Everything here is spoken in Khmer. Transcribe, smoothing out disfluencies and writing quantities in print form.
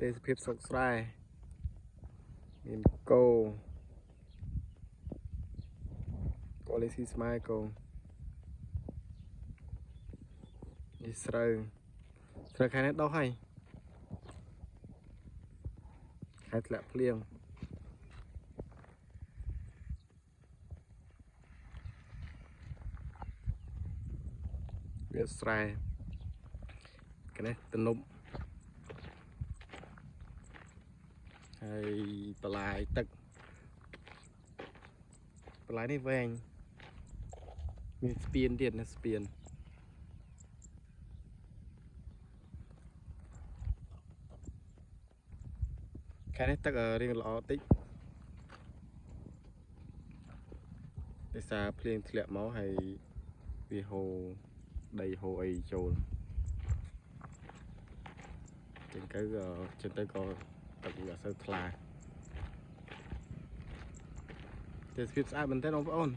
ទេសភាពស្រុកស្រែមានគោលេស៊ីស្មៅគោនេះស្រូវខែនេះដុះហើយខែធ្លាក់ភ្លៀងវាស្រែកនេះទំនប់ហើយបន្លាយទឹកបន្លាយនេះវែងមានស្ពានទៀតណាស្ពានខែនេះទឹករៀងល្អតិចដោយសារភ្លៀងធ្លាក់មកហើយវាហូរដីហូរអីចូលចឹងទៅក៏ទឹកវាអត់សូវថ្លាទេសភាពស្អាតមែនទេបងប្អូន